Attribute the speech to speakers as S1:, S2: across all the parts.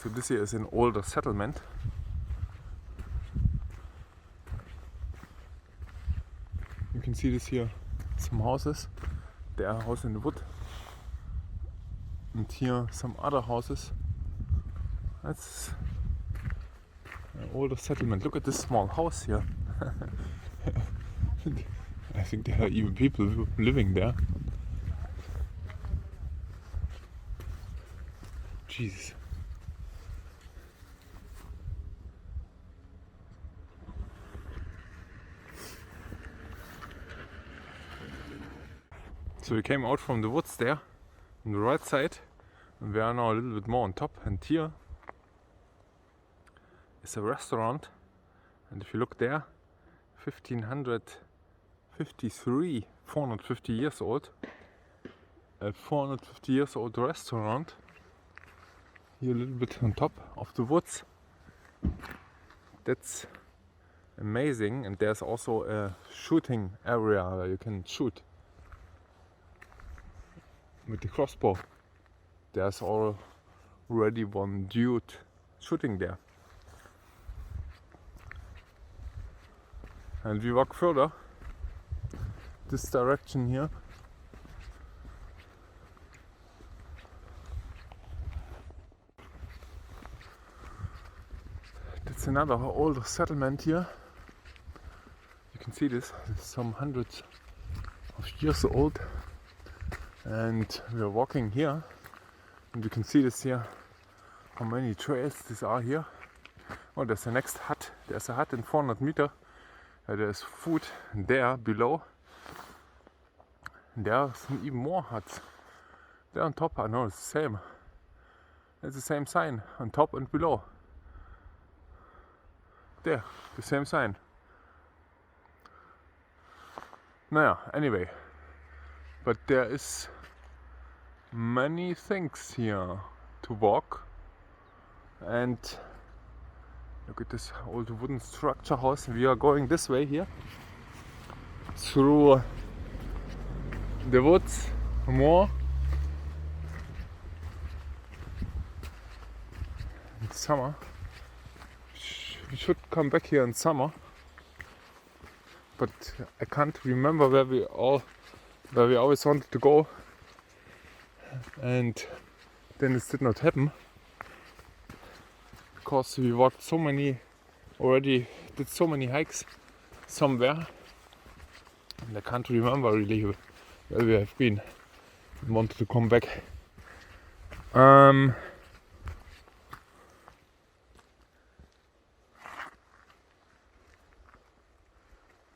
S1: So this here is an older settlement. You can see this here, some houses. There are houses in the wood. And here some other houses. That's an older settlement. Look at this small house here. I think there are even people living there. Jesus. So we came out from the woods there on the right side, and we are now a little bit more on top, and here is a restaurant, and if you look there, 1553, 450 years old, a 450 years old restaurant here a little bit on top of the woods. That's amazing, and there's also a shooting area where you can shoot with the crossbow. There's already one dude shooting there. And we walk further this direction here. That's another older settlement here. You can see this, it's some hundreds of years old. And we are walking here, and you can see this here, how many trails these are here. Oh, there's the next hut. There's a hut in 400 meters. There's food there below. And there are some even more huts. There on top, I know it's the same. It's the same sign on top and below. There, the same sign. Naja, anyway. But there is many things here to walk, and look at this old wooden structure house. We are going this way here through the woods more. In summer, we should come back here in summer, but I can't remember where we always wanted to go, and then it did not happen because we walked so many already, did so many hikes somewhere, and I can't remember really where we have been and wanted to come back.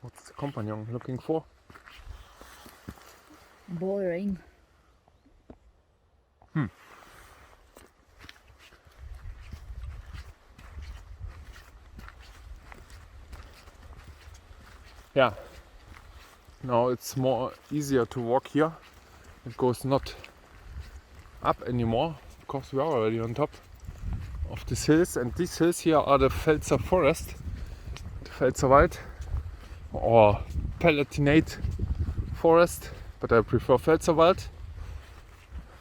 S1: What's the companion looking for?
S2: Boring.
S1: Yeah, now it's more easier to walk here. It goes not up anymore because we are already on top of these hills, and these hills here are the Pfälzer Forest, the Pfälzerwald, or Palatinate Forest, but I prefer Pfälzerwald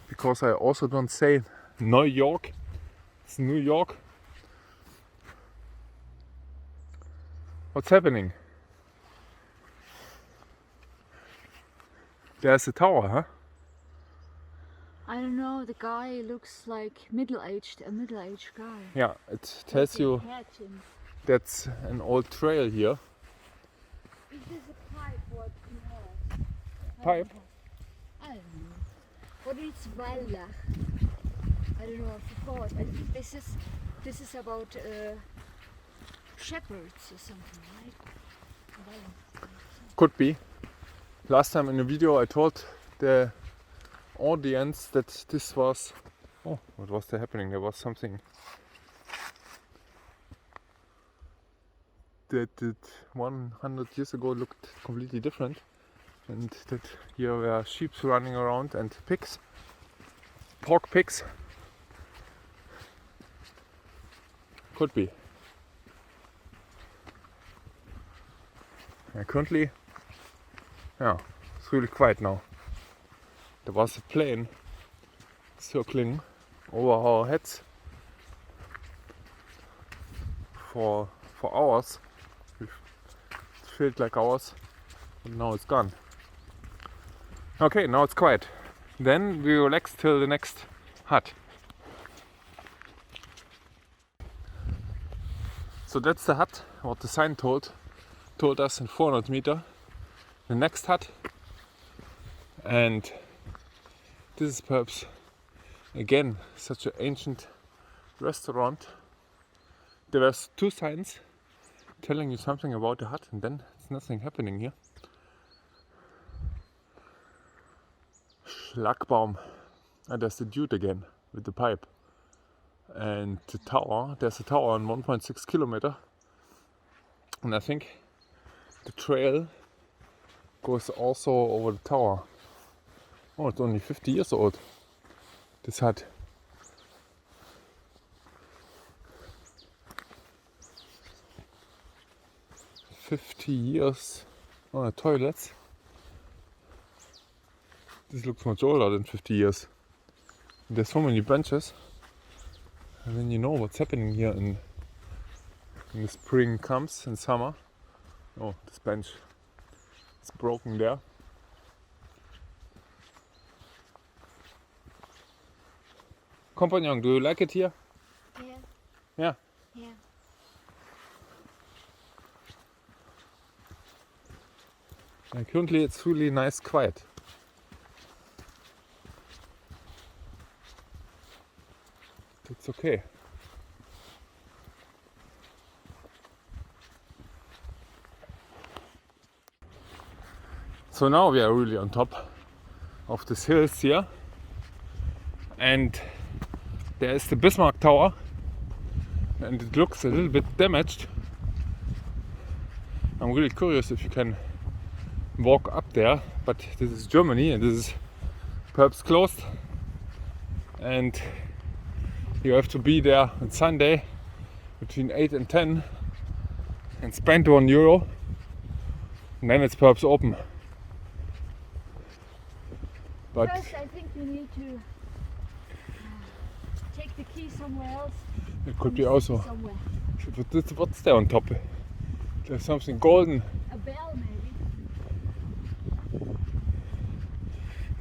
S1: because I also don't say New York. It's New York. What's happening? There's a tower, huh?
S2: I don't know, the guy looks like a middle-aged guy.
S1: Yeah, it tells you that's an old trail here.
S2: Is this a pipe what he has?
S1: Pipe?
S2: I don't know. What is Wallach? I don't know, I forgot. I think this is about shepherds or something, right?
S1: Could be. Last time in the video I told the audience that this was... Oh, what was there happening? There was something that 100 years ago looked completely different, and that here were sheep running around and pigs, pork pigs. Could be. Currently, yeah, it's really quiet now. There was a plane circling over our heads, for hours. It felt like hours, and now it's gone. Okay, now it's quiet. Then we relax till the next hut. So that's the hut, what the sign told us in 400 meters. The next hut, and this is perhaps again such an ancient restaurant. There were two signs telling you something about the hut, and then there's nothing happening here. Schlagbaum, and there's the dude again with the pipe. And the tower, there's a tower on 1.6 kilometer, and I think the trail goes also over the tower. Oh, it's only 50 years old, this hut. $50. Oh, the toilets. This looks much older than 50 years. There's so many benches. And then you know what's happening here in the spring comes, in summer. Oh, this bench is broken there. Compagnon, do you like it here?
S2: Yeah.
S1: Yeah.
S2: Yeah.
S1: And currently it's really nice, quiet. It's okay. So now we are really on top of these hills here, and there is the Bismarck Tower, and it looks a little bit damaged. I'm really curious if you can walk up there, but this is Germany and this is perhaps closed, and you have to be there on Sunday between 8 and 10 and spend €1, and then it's perhaps open. But
S2: First, I think you need to take the key somewhere else.
S1: it could be also.
S2: Somewhere.
S1: What's there on top? There's something golden.
S2: A bell, maybe.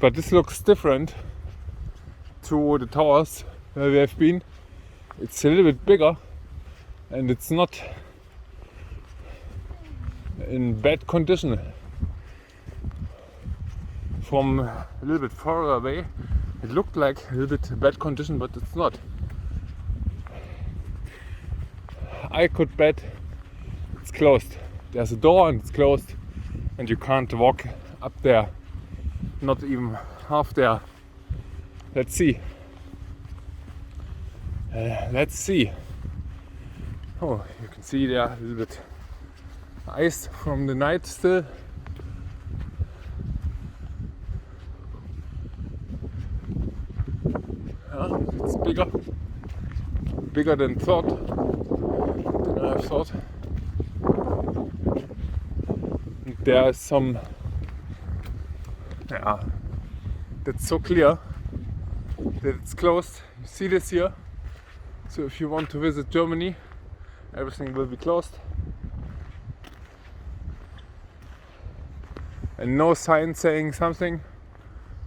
S1: But this looks different to the towers where we have been. It's a little bit bigger, and it's not in bad condition. From a little bit further away, it looked like a little bit bad condition, but it's not. I could bet it's closed. There's a door and it's closed, and you can't walk up there. Not even half there. Let's see. Let's see. Oh, you can see there a little bit ice from the night still. Yeah, it's bigger than I have thought. And there is some. Yeah, that's so clear that it's closed. You see this here? So if you want to visit Germany, everything will be closed. And no sign saying something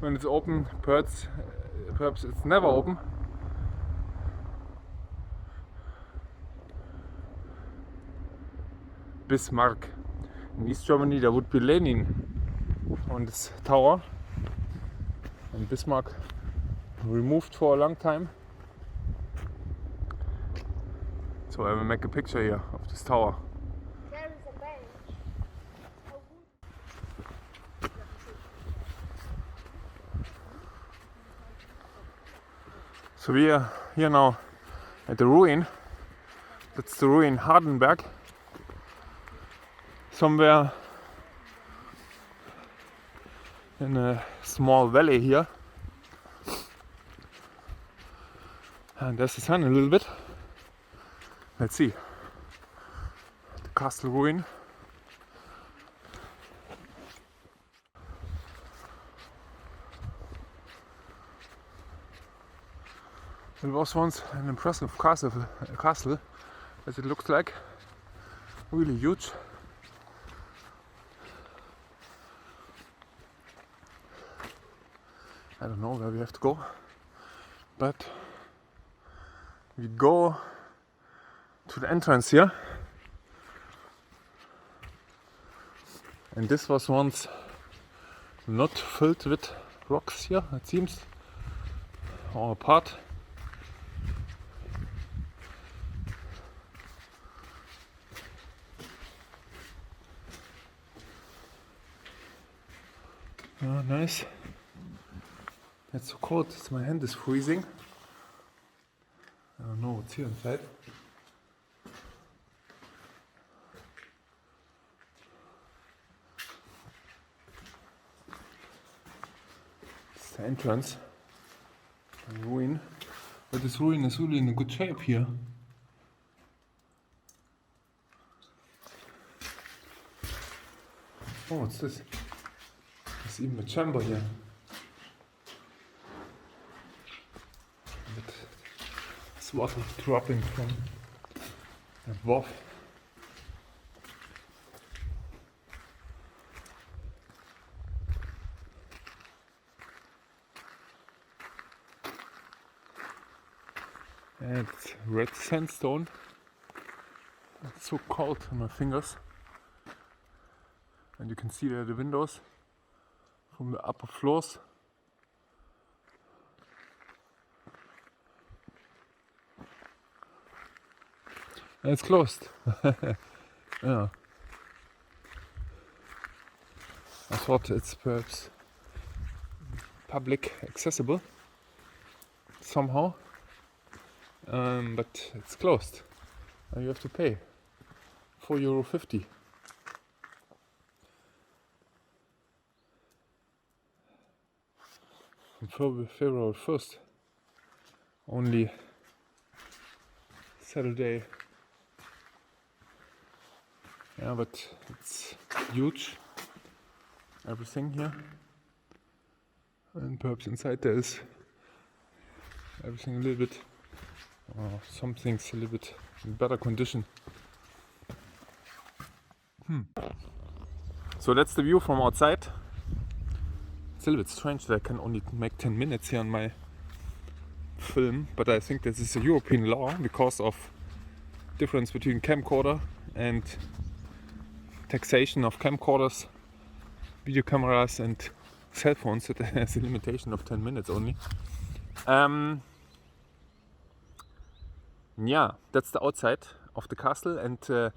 S1: when it's open. Perhaps it's never open. Bismarck. In East Germany there would be Lenin on this tower, and Bismarck removed for a long time. So I will make a picture here of this tower.
S2: There is a bench.
S1: So we are here now at the ruin. That's the ruin Hardenberg. Somewhere in a small valley here. And there's the sun a little bit. Let's see. The castle ruin. It was once an impressive castle as it looks like. Really huge. I don't know where we have to go, but we go to the entrance here. And this was once not filled with rocks here, it seems, or a part. Oh, nice. It's so cold, my hand is freezing. I don't know what's here inside. It's the entrance. A ruin. But this ruin is really in a good shape here. Oh, what's this? There's even a chamber here. It's water dropping from above. And it's red sandstone. It's so cold on my fingers. And you can see there the windows from the upper floors. And it's closed. Yeah. I thought it's perhaps public accessible somehow, but it's closed. And you have to pay €4.50. From February 1st, only Saturday. Yeah, but it's huge, everything here, and perhaps inside there is everything a little bit, some things a little bit in better condition. So that's the view from outside. It's a little bit strange that I can only make 10 minutes here on my film, but I think this is a European law because of difference between camcorder and taxation of camcorders, video cameras and cell phones. It has a limitation of 10 minutes only. Yeah, that's the outside of the castle, and I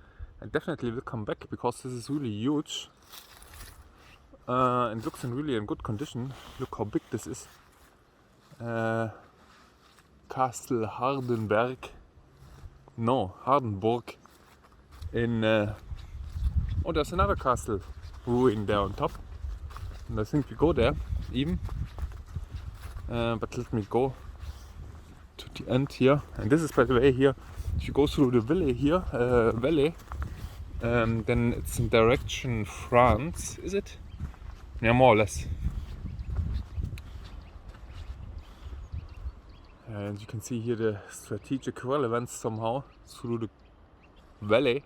S1: definitely will come back because this is really huge and looks really in good condition. Look how big this is. Castle Hardenberg. No, Hardenburg in oh, there's another castle ruin there on top, and I think we go there even, but let me go to the end here. And this is, by the way, here if you go through the valley here, then it's in direction France, is it? Yeah, more or less. And you can see here the strategic relevance somehow through the valley.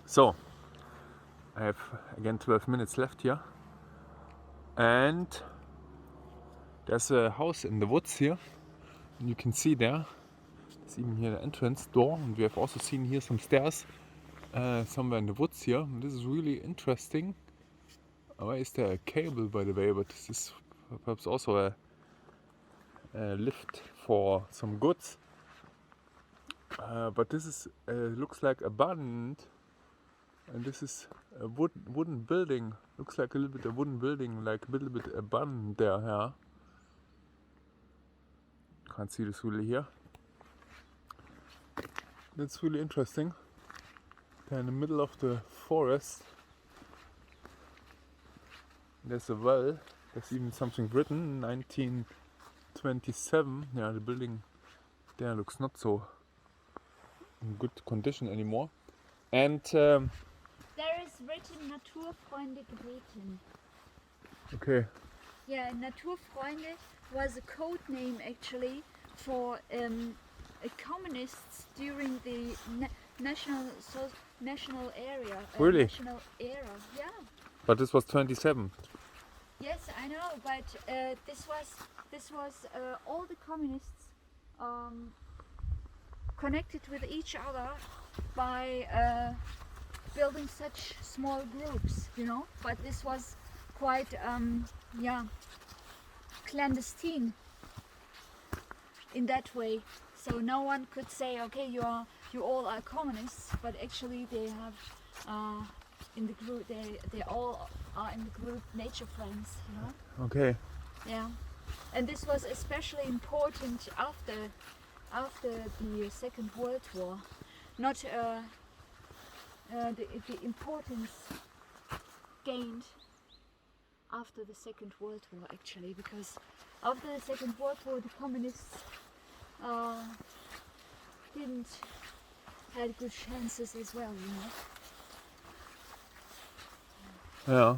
S1: So, I have again 12 minutes left here, and there's a house in the woods here, and you can see there's even here the entrance door, and we have also seen here some stairs somewhere in the woods here. And this is really interesting. Why is there a cable, by the way? But this is perhaps also a lift for some goods. But this is looks like abandoned. And this is a wooden building. Looks like a little bit a wooden building, like a little bit abandoned there. Yeah. Can't see this really here. That's really interesting. They're in the middle of the forest. There's a well. There's even something written, 1927. Yeah, the building there looks not so in good condition anymore. And
S2: There is written Naturfreunde gebeten.
S1: okay,
S2: Yeah, Naturfreunde was a code name actually for communists during the national era.
S1: Really?
S2: National era, yeah.
S1: but this was 27.
S2: Yes, I know, but this was all the communists connected with each other by building such small groups, you know. But this was quite, clandestine in that way. So no one could say, okay, you all are communists, but actually they have in the group they all are in the group Nature Friends, you know.
S1: Okay.
S2: Yeah, and this was especially important after the Second World War. Not the importance gained after the Second World War actually, because after the Second World War the communists didn't had good chances as well, you know.
S1: Yeah.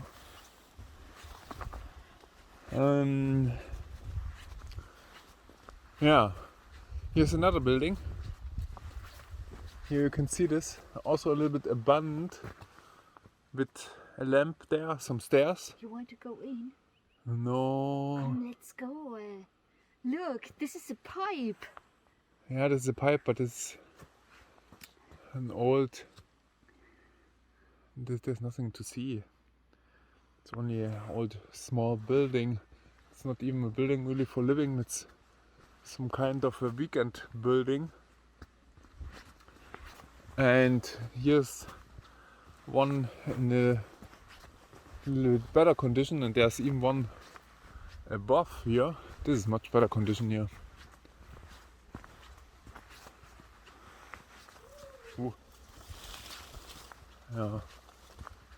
S1: Yeah. Here's another building. Here you can see this, also a little bit abandoned, with a lamp there, some stairs.
S2: You want to go in?
S1: No.
S2: Let's go. Look, this is a pipe.
S1: Yeah, this is a pipe, but it's an old. There's nothing to see. It's only an old small building. It's not even a building really for living. It's some kind of a weekend building. And here's one in a little bit better condition, and there's even one above here. This is much better condition here. Ooh. Yeah, you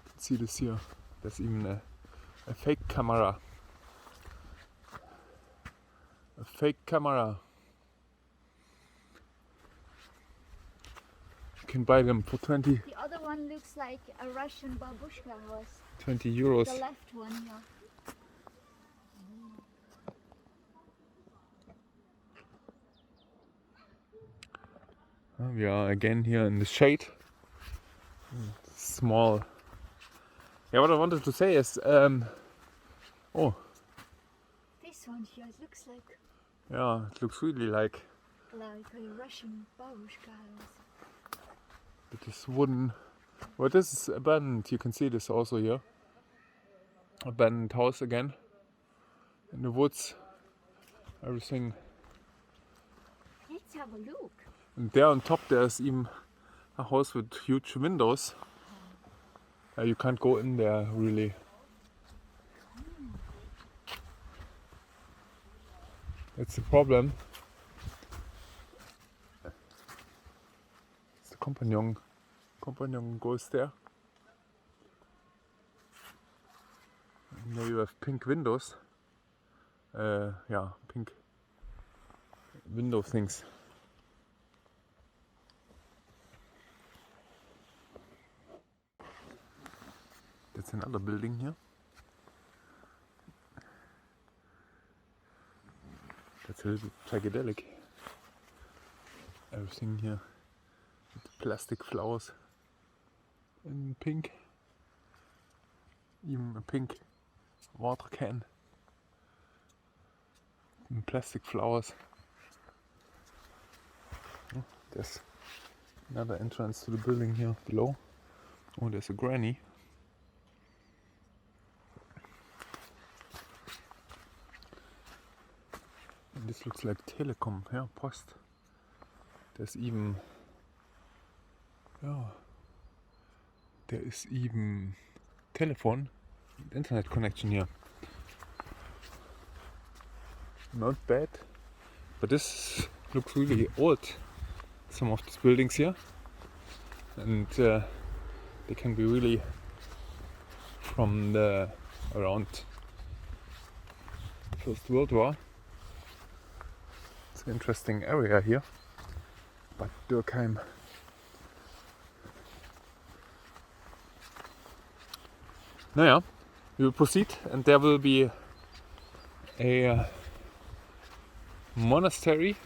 S1: can see this here. There's even a fake camera. A fake camera. You can buy them for 20
S2: The other one looks like a Russian babushka house.
S1: 20 euros.
S2: The left one here.
S1: We are again here in the shade. Small. Yeah, what I wanted to say is, oh,
S2: This one here, it looks like
S1: yeah, it looks really like
S2: a Russian babushka house.
S1: it is wooden. Well, this is abandoned. You can see this also here. Abandoned house again. In the woods. Everything.
S2: Let's have a look.
S1: And there on top there's even a house with huge windows. You can't go in there really. That's the problem. It's the companion. Companion goes there. And there you have pink windows. Yeah, pink window things. That's another building here. That's a little bit psychedelic. Everything here with plastic flowers in pink. Even a pink water can. And plastic flowers. Oh, there's another entrance to the building here below. Oh, there's a granny. And this looks like telecom, yeah, post. There's even, yeah, there is even telephone and internet connection here. Not bad, but this looks really old, some of these buildings here, and they can be really from the around First World War. It's an interesting area here. Bad Dürkheim. Naja, we will proceed, and there will be a Monastery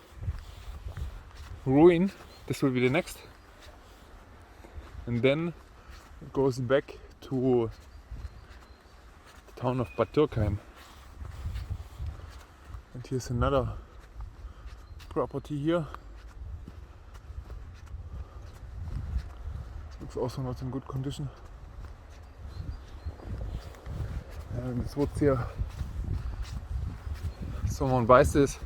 S1: Ruin. This will be the next. And then it goes back to the town of Bad Dürkheim. And here's another property here. Looks also not in good condition. And this woods here. Someone buys this.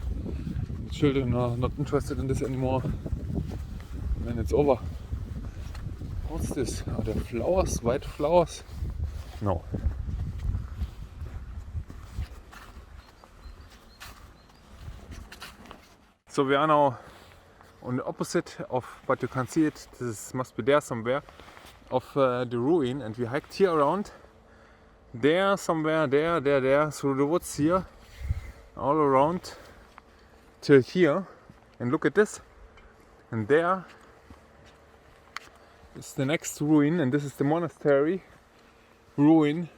S1: The children are not interested in this anymore. And then it's over. What's this? Are there flowers? White flowers? No. So we are now on the opposite of, but you can't see it, this must be there somewhere, of the ruin, and we hiked here around, there somewhere, there, through the woods here, all around, till here, and look at this, and there is the next ruin, and this is the monastery ruin,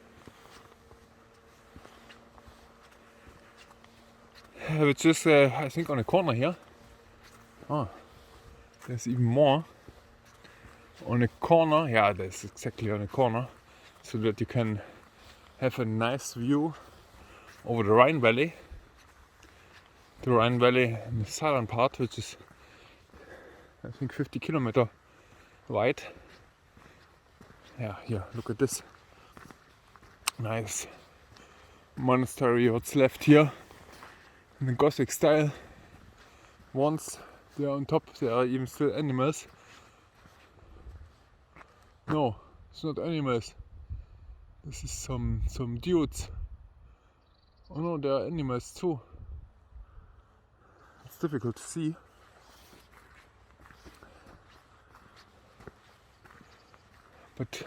S1: which is I think on a corner here. Oh, there's even more on a corner. Yeah, there's exactly on a corner, so that you can have a nice view over the Rhine Valley. The Rhine Valley in the southern part, which is I think 50 kilometers wide. Yeah, here, look at this nice monastery what's left here in the Gothic style. Once they are on top, there are even still animals. No, it's not animals. This is some dudes. Oh no, there are animals too. It's difficult to see. But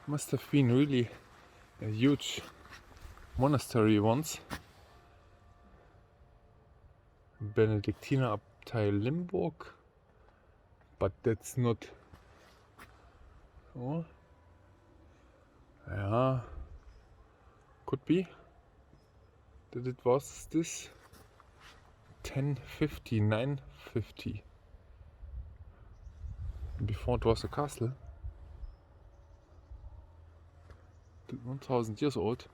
S1: must have been really a huge monastery once. Benediktiner Abtei Limburg, but that's not. Oh, yeah, could be that it was this 1050, 950. Before it was a castle. 1000 years old.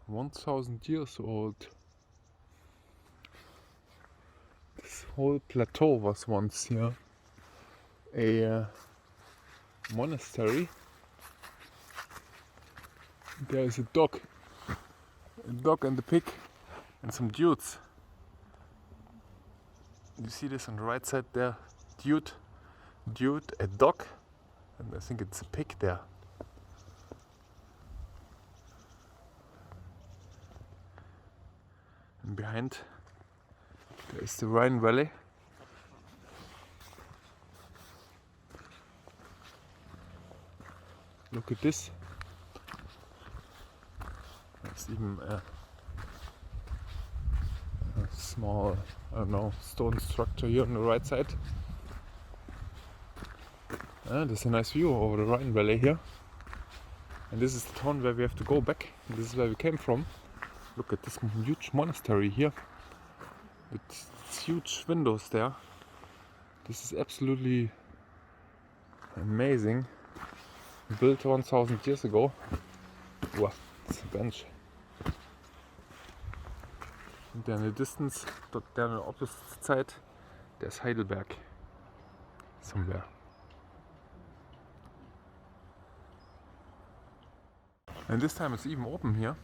S1: 1000 years old. This whole plateau was once here a monastery. There is a dog and a pig and some dudes. You see this on the right side there? Dude, a dog, and I think it's a pig there. And behind there is the Rhine Valley. Look at this. There's even a small, I don't know, stone structure here on the right side. There's a nice view over the Rhine Valley here. And this is the town where we have to go back. And this is where we came from. Look at this huge monastery here. With huge windows there. This is absolutely amazing. Built 1000 years ago. Wow, it's a bench. And then in the distance, there on the opposite side, there's Heidelberg. Somewhere. And this time it's even open here.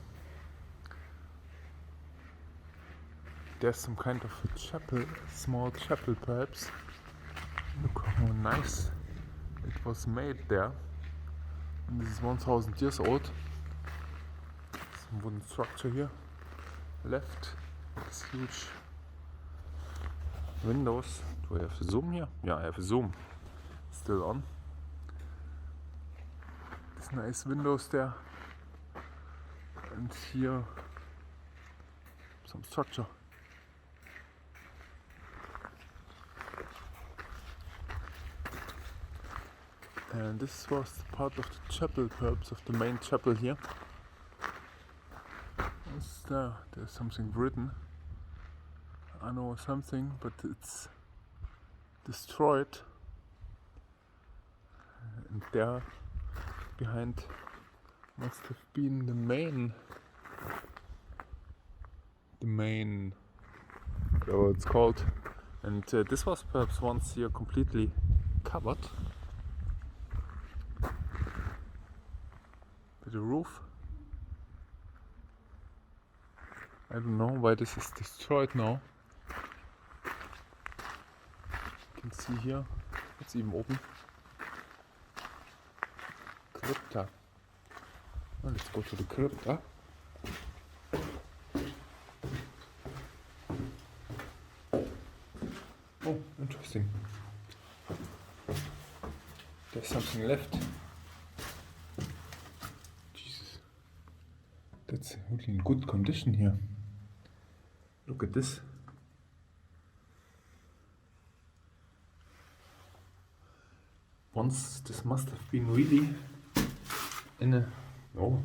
S1: There's some kind of a chapel, a small chapel perhaps. Look how nice it was made there. And this is 1000 years old. Some wooden structure here. Left. These huge windows. Do I have a zoom here? Yeah, I have a zoom. Still on. These nice windows there. And here some structure. And this was part of the chapel, perhaps of the main chapel here. There's something written. I know something, but it's destroyed. And there behind must have been the main, whatever it's called. And this was perhaps once here completely covered. The roof. I don't know why this is destroyed now. You can see here, it's even open. Crypta. Well, let's go to the crypta. Oh, interesting. There's something left. Jesus. That's really in good condition here. Look at this. Once this must have been really in a... Oh.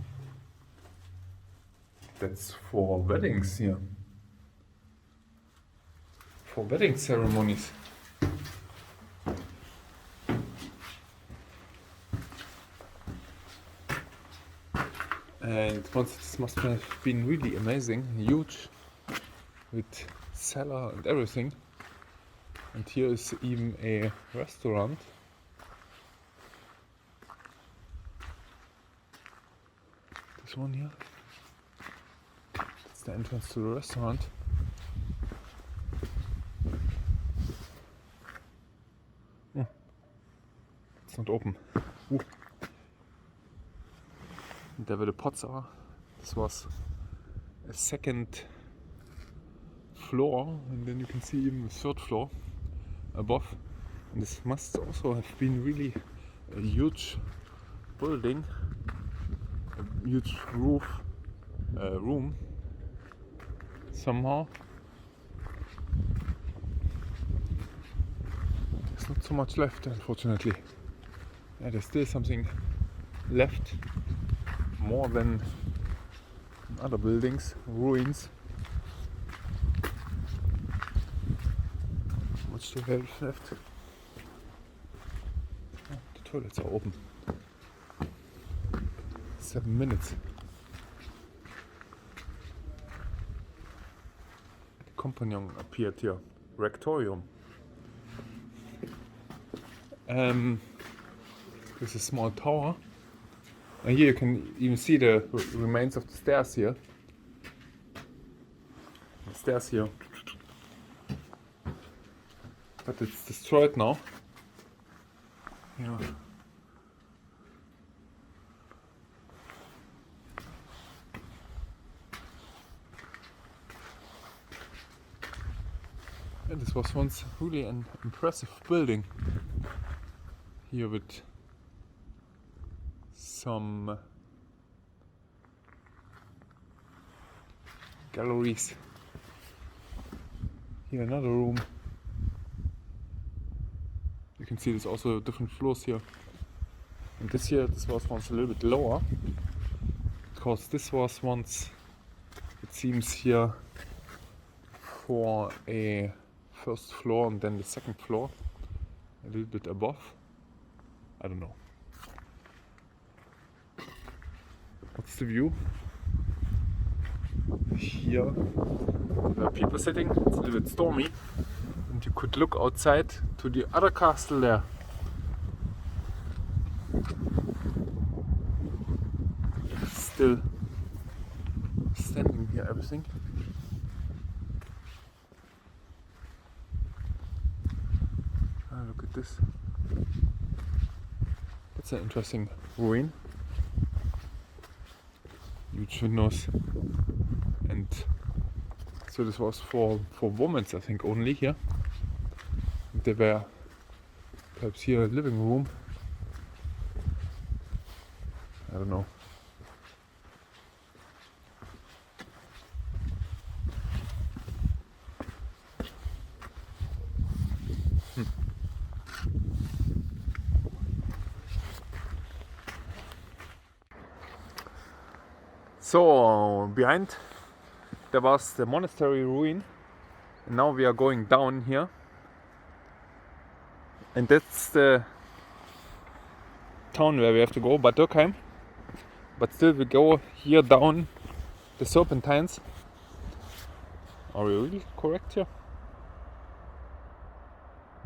S1: That's for weddings here. For wedding ceremonies. And once this must have been really amazing, huge, with cellar and everything. And here is even a restaurant. This one here. That's the entrance to the restaurant. Oh, it's not open. Ooh. There where the pots are. This was a second floor, and then you can see even the third floor above. And this must also have been really a huge building, a huge room somehow. There's not so much left, unfortunately. Yeah, there's still something left, more than other buildings, ruins. Much to have left. Oh, the toilets are open. 7 minutes. The companion appeared here. Rectorium. There's a small tower. And here you can even see the remains of the stairs here. The stairs here. But it's destroyed now. Yeah. And this was once really an impressive building. Here with some galleries. Here another room. You can see there's also different floors here. And this was once a little bit lower, because this was once, it seems here, for a first floor and then the second floor, a little bit above. I don't know. What's the view? Here there are people sitting, it's a little bit stormy, and you could look outside to the other castle there. Still standing here, everything. Ah, look at this. That's an interesting ruin. Huge windows, and so this was for women, I think, only here. And there were perhaps here a living room. I don't know. So behind there was the Monastery Ruin, and now we are going down here, and that's the town where we have to go, Bad Dürkheim. But still we go here down the Serpentines. Are we really correct here?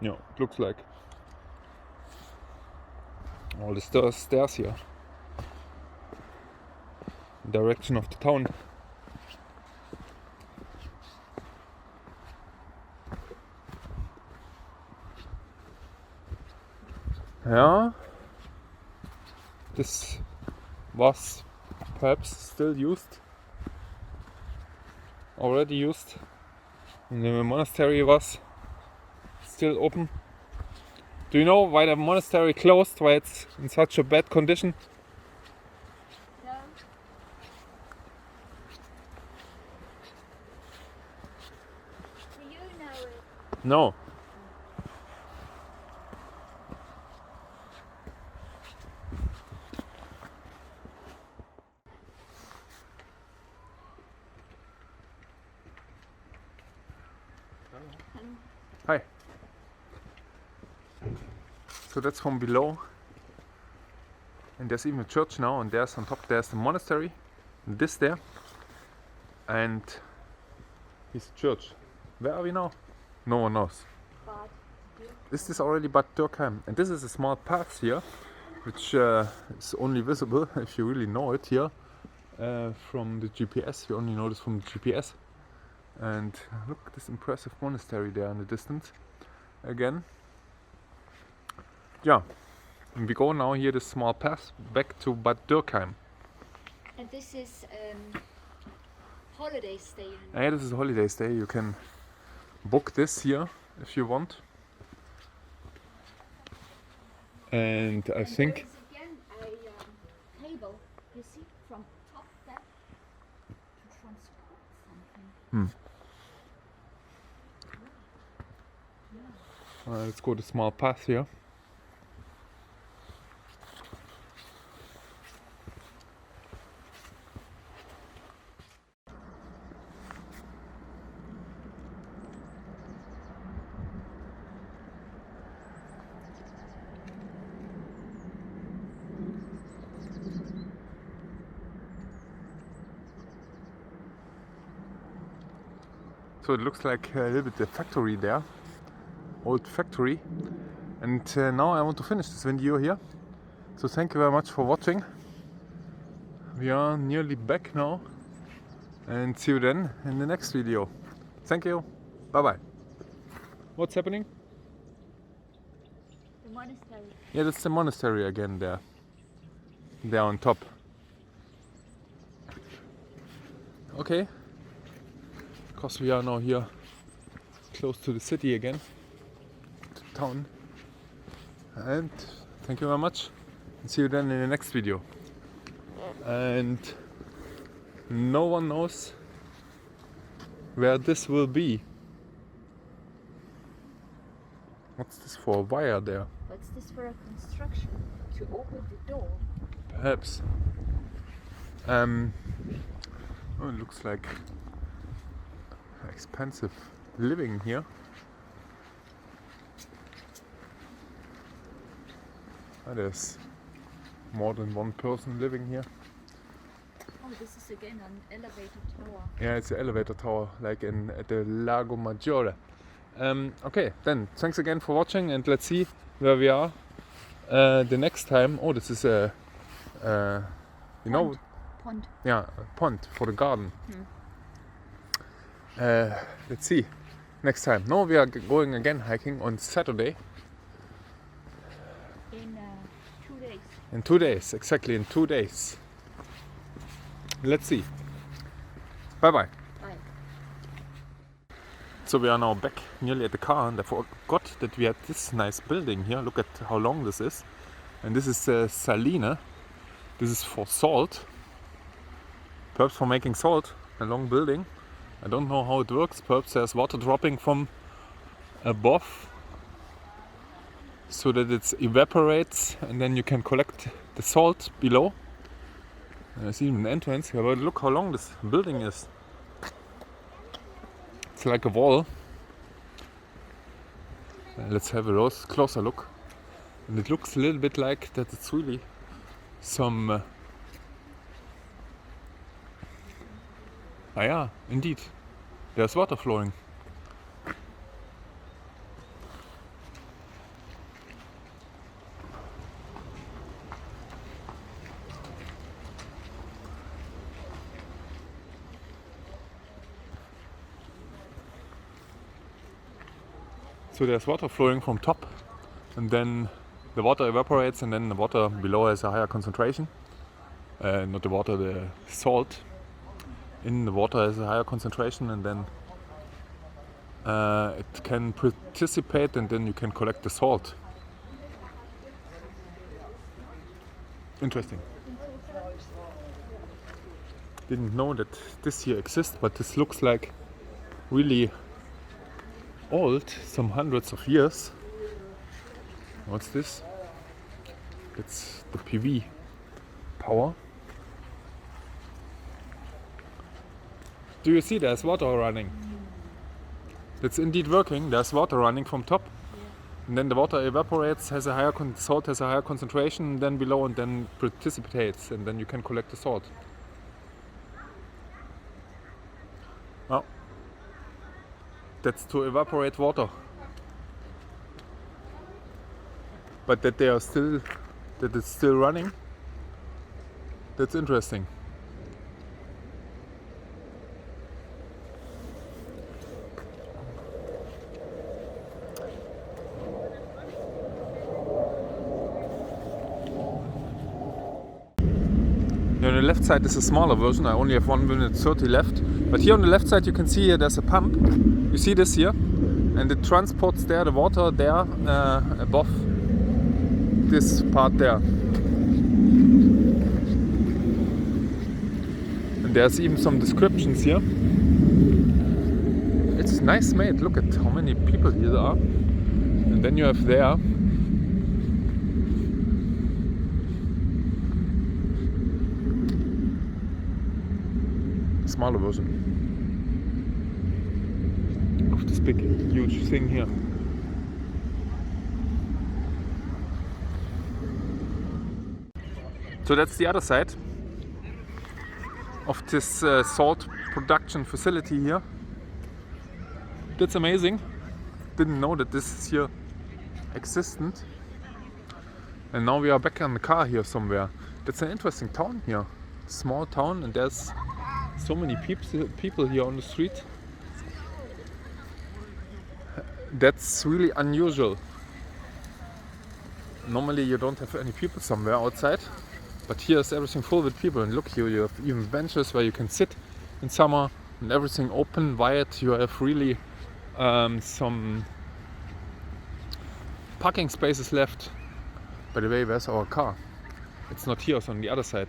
S1: No, it looks like. All the stairs here. Direction of the town. Yeah. This was perhaps still used. Already used. And the monastery was still open. Do you know why the monastery closed? Why it's in such a bad condition?
S2: No. Do you know it?
S1: No. Hi. So that's from below, and there's even a church now, and there's on top there's the monastery, and this there, and his church. Where are we now? No one knows.
S2: Bad Dürkheim.
S1: Is this already Bad Dürkheim? And this is a small path here, which is only visible if you really know it here from the GPS. You only know this from the GPS. And look at this impressive monastery there in the distance again. Yeah, and we go now here this small path back to Bad Dürkheim.
S2: And this is holiday stay.
S1: Yeah, this is a holiday stay. You can book this here if you want. And I think
S2: there is again a cable, you see, from top there to transport something.
S1: Let's go to small path here. So it looks like a little bit the factory there, old factory. And now I want to finish this video here. So thank you very much for watching. We are nearly back now, and see you then in the next video. Thank you. Bye bye. What's happening?
S2: The monastery.
S1: Yeah, that's the monastery again there. There on top. Okay. Because we are now here close to the city again, to town. And thank you very much, and see you then in the next video. And no one knows where this will be. What's this for a wire there?
S2: What's this for a construction? To open the door?
S1: Perhaps. Oh, it looks like expensive living here. There's more than one person living here.
S2: Oh, this is again an elevator tower.
S1: Yeah, it's an elevator tower, like at the Lago Maggiore. Okay, then thanks again for watching, and let's see where we are the next time. Oh, this is a
S2: Pond.
S1: yeah, a pond for the garden. Let's see next time. No, we are going again hiking on Saturday.
S2: In 2 days.
S1: In 2 days, exactly in 2 days. Let's see. Bye bye.
S2: Bye.
S1: So we are now back nearly at the car, and I forgot that we had this nice building here. Look at how long this is. And this is saline. This is for salt. Perhaps for making salt. A long building. I don't know how it works. Perhaps there's water dropping from above so that it evaporates, and then you can collect the salt below. There's even an entrance here, but look how long this building is. It's like a wall. Let's have a closer look. And it looks a little bit like that it's really some... yeah, indeed. There's water flowing. So there's water flowing from top, and then the water evaporates, and then the water below has a higher concentration. Not the water, the salt in the water has a higher concentration, and then it can participate, and then you can collect the salt. Interesting. Didn't know that this here exists, but this looks like really old, some hundreds of years. What's this? It's the PV power. Do you see there's water running? It's indeed working. There's water running from top, and then the water evaporates, has a higher salt has a higher concentration than below, and then precipitates, and then you can collect the salt. Oh, that's to evaporate water. But that it's still running, that's interesting. Here on the left side is a smaller version. I only have 1 minute 30 left. But here on the left side you can see here there's a pump. You see this here? And it transports the water there above this part there. And there's even some descriptions here. It's nice made. Look at how many people here there are. And then you have there smaller version of this big huge thing here. So that's the other side of this salt production facility here. That's amazing. Didn't know that this is here existent. And now we are back in the car here somewhere. That's an interesting town here. Small town, and there's so many people here on the street. That's really unusual. Normally you don't have any people somewhere outside, but here is everything full with people. And look, here you have even benches where you can sit in summer, and everything open, wide. You have really some parking spaces left. By the way, where's our car? It's not here, it's on the other side.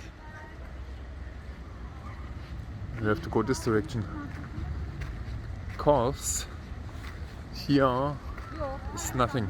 S1: We have to go this direction, because here is nothing.